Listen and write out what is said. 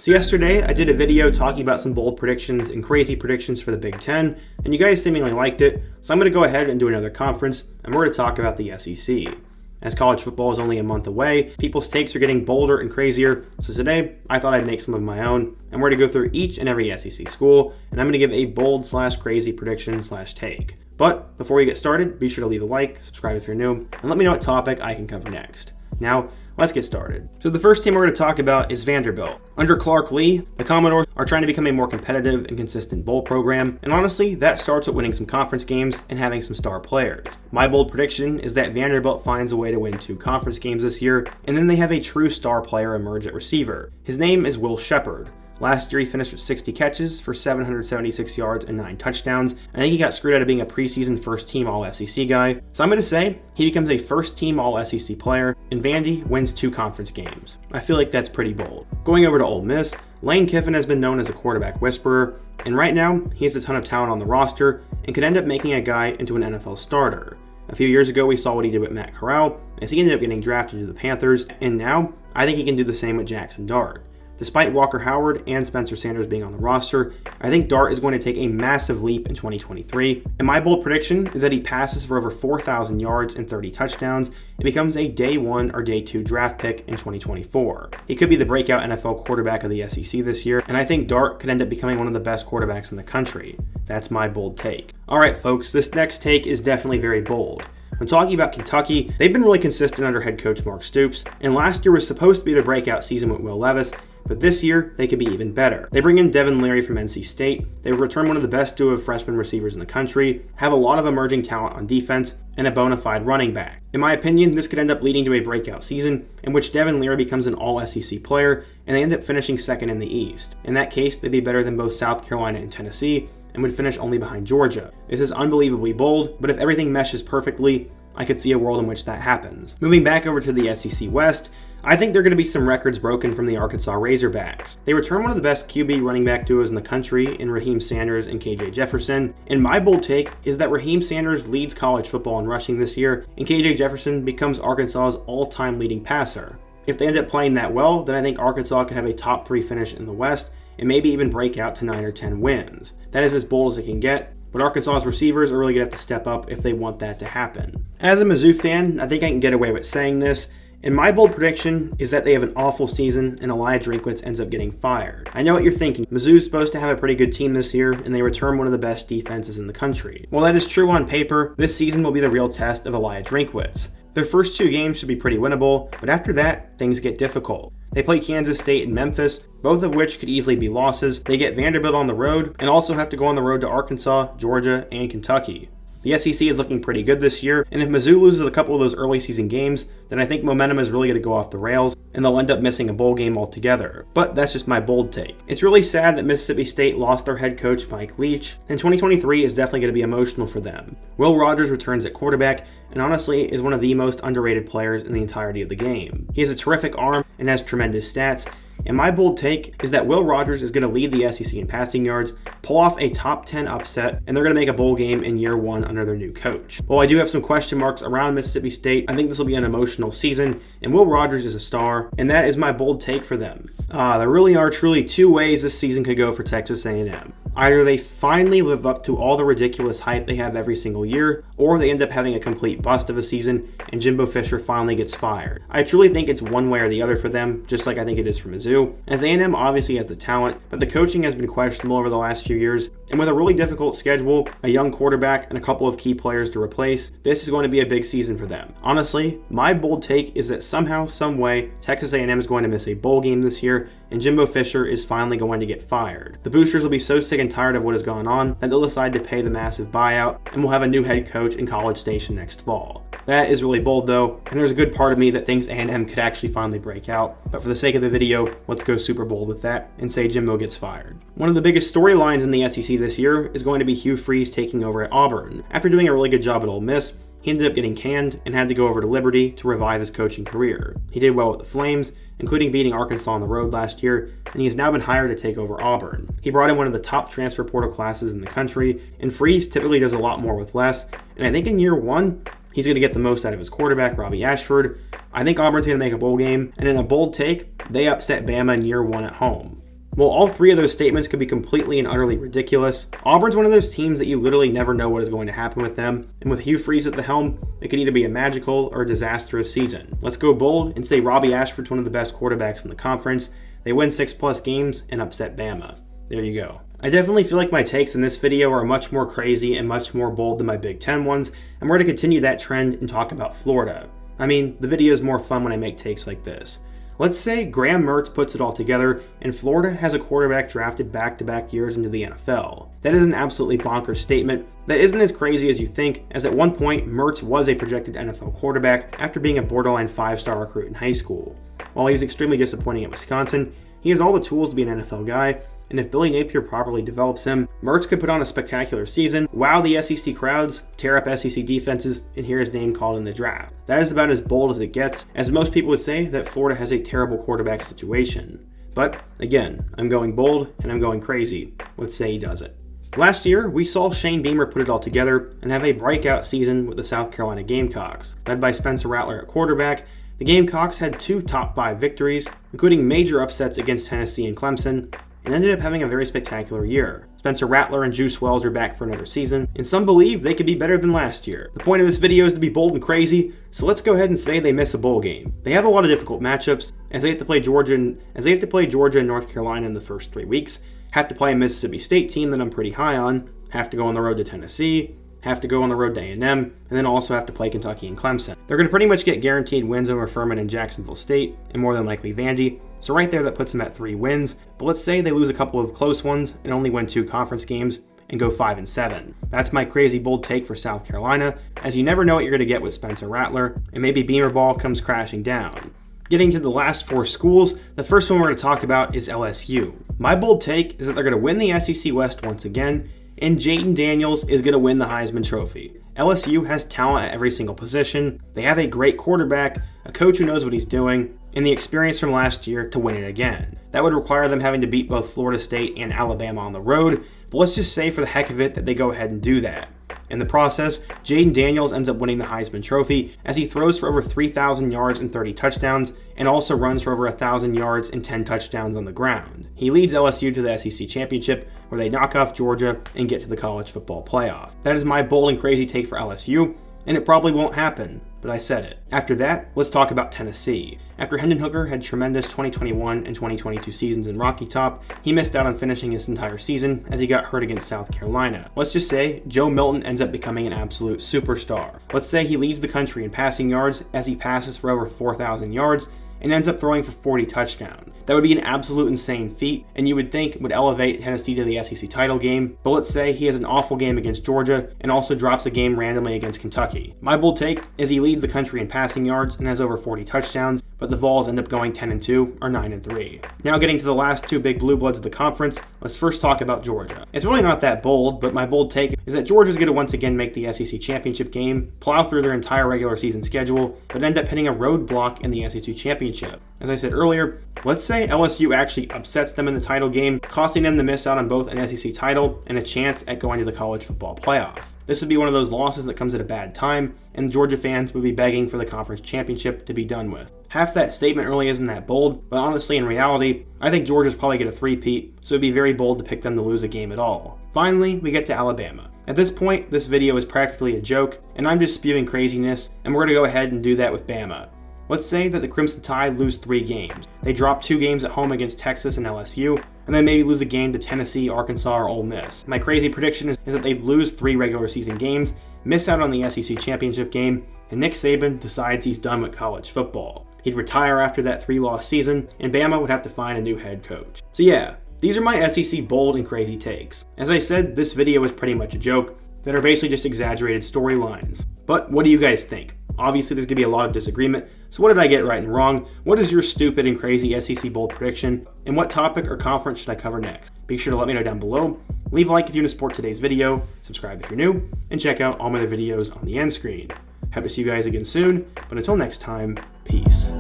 So yesterday, I did a video talking about some bold predictions and crazy predictions for the Big Ten, and you guys seemingly liked it, so I'm going to go ahead and do another conference, and we're going to talk about the SEC. As college football is only a month away, people's takes are getting bolder and crazier, so today, I thought I'd make some of my own, and we're going to go through each and every SEC school, and I'm going to give a bold/crazy prediction/take. But before we get started, be sure to leave a like, subscribe if you're new, and let me know what topic I can cover next. Now, let's get started. So the first team we're going to talk about is Vanderbilt. Under Clark Lee, the Commodores are trying to become a more competitive and consistent bowl program, and honestly, that starts with winning some conference games and having some star players. My bold prediction is that Vanderbilt finds a way to win 2 conference games this year, and then they have a true star player emerge at receiver. His name is Will Sheppard. Last year, he finished with 60 catches for 776 yards and 9 touchdowns. I think he got screwed out of being a preseason first-team All-SEC guy. So I'm going to say he becomes a first-team All-SEC player, and Vandy wins 2 conference games. I feel like that's pretty bold. Going over to Ole Miss, Lane Kiffin has been known as a quarterback whisperer, and right now, he has a ton of talent on the roster and could end up making a guy into an NFL starter. A few years ago, we saw what he did with Matt Corral, as he ended up getting drafted to the Panthers, and now, I think he can do the same with Jackson Dart. Despite Walker Howard and Spencer Sanders being on the roster, I think Dart is going to take a massive leap in 2023, and my bold prediction is that he passes for over 4,000 yards and 30 touchdowns and becomes a day 1 or day 2 draft pick in 2024. He could be the breakout NFL quarterback of the SEC this year, and I think Dart could end up becoming one of the best quarterbacks in the country. That's my bold take. Alright folks, this next take is definitely very bold. When talking about Kentucky, they've been really consistent under head coach Mark Stoops, and last year was supposed to be the breakout season with Will Levis, but this year, they could be even better. They bring in Devin Leary from NC State, they return one of the best duo of freshman receivers in the country, have a lot of emerging talent on defense, and a bona fide running back. In my opinion, this could end up leading to a breakout season in which Devin Leary becomes an All-SEC player, and they end up finishing second in the East. In that case, they'd be better than both South Carolina and Tennessee, and would finish only behind Georgia. This is unbelievably bold, but if everything meshes perfectly, I could see a world in which that happens. Moving back over to the SEC West, I think there are going to be some records broken from the Arkansas Razorbacks. They return one of the best QB running back duos in the country in Raheem Sanders and KJ Jefferson, and my bold take is that Raheem Sanders leads college football in rushing this year, and KJ Jefferson becomes Arkansas's all-time leading passer. If they end up playing that well, then I think Arkansas could have a top 3 finish in the West, and maybe even break out to 9 or 10 wins. That is as bold as it can get, but Arkansas's receivers are really going to have to step up if they want that to happen. As a Mizzou fan, I think I can get away with saying this, and my bold prediction is that they have an awful season and Elijah Drinkwitz ends up getting fired. I know what you're thinking. Mizzou's supposed to have a pretty good team this year, and they return one of the best defenses in the country. While that is true on paper, this season will be the real test of Elijah Drinkwitz. Their first 2 games should be pretty winnable, but after that, things get difficult. They play Kansas State and Memphis, both of which could easily be losses. They get Vanderbilt on the road, and also have to go on the road to Arkansas, Georgia, and Kentucky. The SEC is looking pretty good this year, and if Mizzou loses a couple of those early season games, then I think momentum is really going to go off the rails, and they'll end up missing a bowl game altogether. But that's just my bold take. It's really sad that Mississippi State lost their head coach Mike Leach, and 2023 is definitely going to be emotional for them. Will Rogers returns at quarterback, and honestly is one of the most underrated players in the entirety of the game. He has a terrific arm and has tremendous stats, and my bold take is that Will Rogers is going to lead the SEC in passing yards, pull off a top 10 upset, and they're going to make a bowl game in year 1 under their new coach. While I do have some question marks around Mississippi State, I think this will be an emotional season, and Will Rogers is a star, and that is my bold take for them. There really are truly 2 ways this season could go for Texas A&M. Either they finally live up to all the ridiculous hype they have every single year, or they end up having a complete bust of a season and Jimbo Fisher finally gets fired. I truly think it's one way or the other for them, just like I think it is for Mizzou, as A&M obviously has the talent, but the coaching has been questionable over the last few years, and with a really difficult schedule, a young quarterback, and a couple of key players to replace, this is going to be a big season for them. Honestly, my bold take is that somehow, some way, Texas A&M is going to miss a bowl game this year, and Jimbo Fisher is finally going to get fired. The boosters will be so sick and tired of what has gone on that they'll decide to pay the massive buyout, and we'll have a new head coach in College Station next fall. That is really bold though, and there's a good part of me that thinks A&M could actually finally break out, but for the sake of the video, let's go super bold with that and say Jimbo gets fired. One of the biggest storylines in the SEC this year is going to be Hugh Freeze taking over at Auburn. After doing a really good job at Ole Miss, he ended up getting canned and had to go over to Liberty to revive his coaching career. He did well with the Flames, including beating Arkansas on the road last year, and he has now been hired to take over Auburn. He brought in one of the top transfer portal classes in the country, and Freeze typically does a lot more with less, and I think in year 1, he's going to get the most out of his quarterback, Robbie Ashford. I think Auburn's going to make a bowl game, and in a bold take, they upset Bama in year 1 at home. Well, all three of those statements could be completely and utterly ridiculous. Auburn's one of those teams that you literally never know what is going to happen with them, and with Hugh Freeze at the helm, it could either be a magical or a disastrous season. Let's go bold and say Robbie Ashford's one of the best quarterbacks in the conference. They win 6+ games and upset Bama. There you go. I definitely feel like my takes in this video are much more crazy and much more bold than my Big Ten ones, and we're going to continue that trend and talk about Florida. I mean, the video is more fun when I make takes like this. Let's say Graham Mertz puts it all together and Florida has a quarterback drafted back-to-back years into the NFL. That is an absolutely bonkers statement that isn't as crazy as you think, as at one point Mertz was a projected NFL quarterback after being a borderline 5-star recruit in high school. While he was extremely disappointing at Wisconsin, he has all the tools to be an NFL guy, and if Billy Napier properly develops him, Mertz could put on a spectacular season, wow the SEC crowds, tear up SEC defenses, and hear his name called in the draft. That is about as bold as it gets, as most people would say that Florida has a terrible quarterback situation. But, again, I'm going bold and I'm going crazy. Let's say he does it. Last year, we saw Shane Beamer put it all together and have a breakout season with the South Carolina Gamecocks. Led by Spencer Rattler at quarterback, the Gamecocks had 2 top 5 victories, including major upsets against Tennessee and Clemson, and ended up having a very spectacular year. Spencer Rattler and Juice Wells are back for another season, and some believe they could be better than last year. The point of this video is to be bold and crazy, so let's go ahead and say they miss a bowl game. They have a lot of difficult matchups, as they have to play Georgia and North Carolina in the first 3 weeks, have to play a Mississippi State team that I'm pretty high on, have to go on the road to Tennessee, have to go on the road to A&M, and then also have to play Kentucky and Clemson. They're going to pretty much get guaranteed wins over Furman and Jacksonville State, and more than likely Vandy, so right there that puts them at 3 wins, but let's say they lose a couple of close ones and only win 2 conference games and go 5-7. That's my crazy bold take for South Carolina, as you never know what you're going to get with Spencer Rattler, and maybe Beamer ball comes crashing down. Getting to the last 4 schools, the first one we're going to talk about is LSU. My bold take is that they're going to win the SEC West once again, and Jayden Daniels is going to win the Heisman Trophy. LSU has talent at every single position, they have a great quarterback, a coach who knows what he's doing, and the experience from last year to win it again. That would require them having to beat both Florida State and Alabama on the road, but let's just say for the heck of it that they go ahead and do that. In the process, Jayden Daniels ends up winning the Heisman Trophy as he throws for over 3,000 yards and 30 touchdowns and also runs for over 1,000 yards and 10 touchdowns on the ground. He leads LSU to the SEC Championship where they knock off Georgia and get to the college football playoff. That is my bold and crazy take for LSU, and it probably won't happen, but I said it. After that, let's talk about Tennessee. After Hendon Hooker had tremendous 2021 and 2022 seasons in Rocky Top, he missed out on finishing his entire season as he got hurt against South Carolina. Let's just say Joe Milton ends up becoming an absolute superstar. Let's say he leads the country in passing yards as he passes for over 4,000 yards and ends up throwing for 40 touchdowns. That would be an absolute insane feat, and you would think would elevate Tennessee to the SEC title game, but let's say he has an awful game against Georgia and also drops a game randomly against Kentucky. My bold take is he leads the country in passing yards and has over 40 touchdowns, but the Vols end up going 10-2 or 9-3. Now getting to the last 2 big blue bloods of the conference, let's first talk about Georgia. It's really not that bold, but my bold take is that Georgia's going to once again make the SEC championship game, plow through their entire regular season schedule, but end up hitting a roadblock in the SEC championship. As I said earlier, let's say LSU actually upsets them in the title game, costing them to miss out on both an SEC title and a chance at going to the college football playoff. This would be one of those losses that comes at a bad time, and Georgia fans would be begging for the conference championship to be done with. Half that statement really isn't that bold, but honestly, in reality, I think Georgia's probably get a 3-peat, so it'd be very bold to pick them to lose a game at all. Finally, we get to Alabama. At this point, this video is practically a joke, and I'm just spewing craziness, and we're going to go ahead and do that with Bama. Let's say that the Crimson Tide lose 3 games. They drop 2 games at home against Texas and LSU, and then maybe lose a game to Tennessee, Arkansas, or Ole Miss. My crazy prediction is that they'd lose 3 regular season games, miss out on the SEC championship game, and Nick Saban decides he's done with college football. He'd retire after that 3-loss season, and Bama would have to find a new head coach. So yeah, these are my SEC bold and crazy takes. As I said, this video is pretty much a joke that are basically just exaggerated storylines. But what do you guys think? Obviously, there's going to be a lot of disagreement, so what did I get right and wrong? What is your stupid and crazy SEC bold prediction? And what topic or conference should I cover next? Be sure to let me know down below. Leave a like if you want to support today's video, subscribe if you're new, and check out all my other videos on the end screen. Hope to see you guys again soon, but until next time, peace.